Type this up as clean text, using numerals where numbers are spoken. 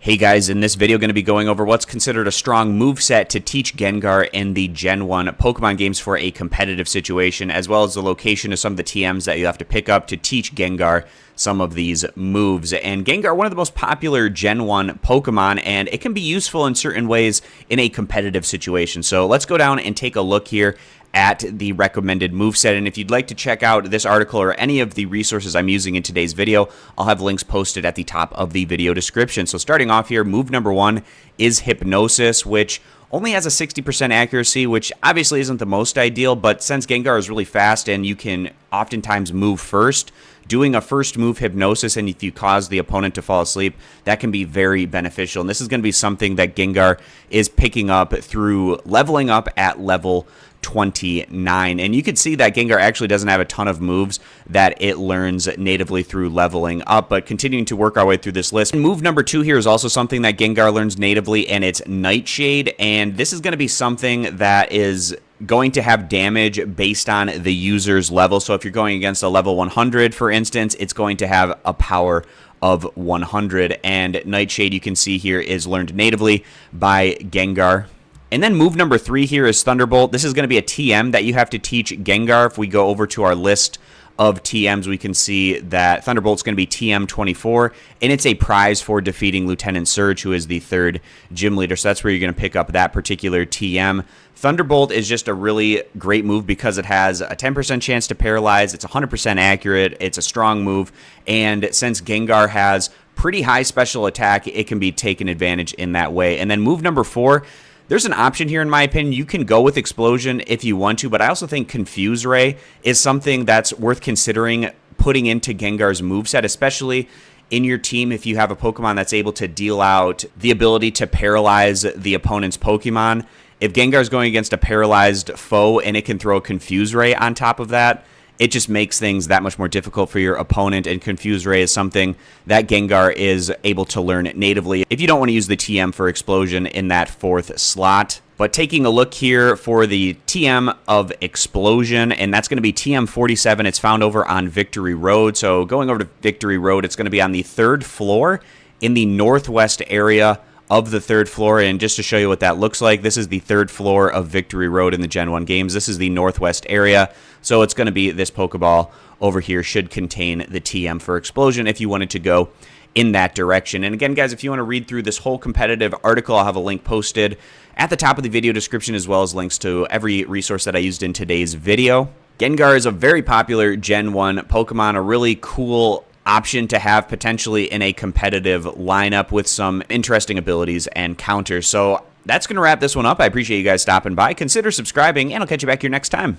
Hey guys, in this video going to be going over what's considered a strong moveset to teach Gengar in the Gen 1 Pokemon games for a competitive situation, as well as the location of some of the TMs that you have to pick up to teach Gengar some of these moves. And Gengar, one of the most popular Gen 1 Pokemon, and it can be useful in certain ways in a competitive situation. So let's go down and take a look here at the recommended moveset. And if you'd like to check out this article or any of the resources I'm using in today's video, I'll have links posted at the top of the video description. So starting off here, move number 1 is Hypnosis, which only has a 60% accuracy, which obviously isn't the most ideal, but since Gengar is really fast and you can oftentimes move first, doing a first move Hypnosis, and if you cause the opponent to fall asleep, that can be very beneficial. And this is going to be something that Gengar is picking up through leveling up at level 29. And you can see that Gengar actually doesn't have a ton of moves that it learns natively through leveling up, but continuing to work our way through this list. And move number 2 here is also something that Gengar learns natively, and it's Nightshade. And this is going to be something that is going to have damage based on the user's level. So if you're going against a level 100, for instance, it's going to have a power of 100. And Nightshade, you can see here, is learned natively by Gengar. And then move number 3 here is Thunderbolt. This is going to be a TM that you have to teach Gengar. If we go over to our list of TMs, we can see that Thunderbolt's going to be TM 24, and it's a prize for defeating Lieutenant Surge, who is the 3rd gym leader. So that's where you're going to pick up that particular TM. Thunderbolt is just a really great move because it has a 10% chance to paralyze. It's 100% accurate. It's a strong move, and since Gengar has pretty high special attack, it can be taken advantage in that way. And then move number 4, there's an option here, in my opinion. You can go with Explosion if you want to, but I also think Confuse Ray is something that's worth considering putting into Gengar's moveset, especially in your team if you have a Pokemon that's able to deal out the ability to paralyze the opponent's Pokemon. If Gengar's going against a paralyzed foe and it can throw Confuse Ray on top of that, it just makes things that much more difficult for your opponent, and Confuse Ray is something that Gengar is able to learn natively if you don't want to use the TM for Explosion in that 4th slot. But taking a look here for the TM of Explosion, and that's going to be TM 47. It's found over on Victory Road. So going over to Victory Road, it's going to be on the 3rd floor in the northwest area of the 3rd floor. And just to show you what that looks like, this is the 3rd floor of Victory Road in the Gen 1 games. This is the northwest area, so it's going to be this Pokeball over here should contain the TM for Explosion if you wanted to go in that direction. And again, guys, if you want to read through this whole competitive article, I'll have a link posted at the top of the video description, as well as links to every resource that I used in today's video. Gengar is a very popular Gen 1 Pokemon, a really cool option to have potentially in a competitive lineup with some interesting abilities and counters. So that's going to wrap this one up. I appreciate you guys stopping by. Consider subscribing, and I'll catch you back here next time.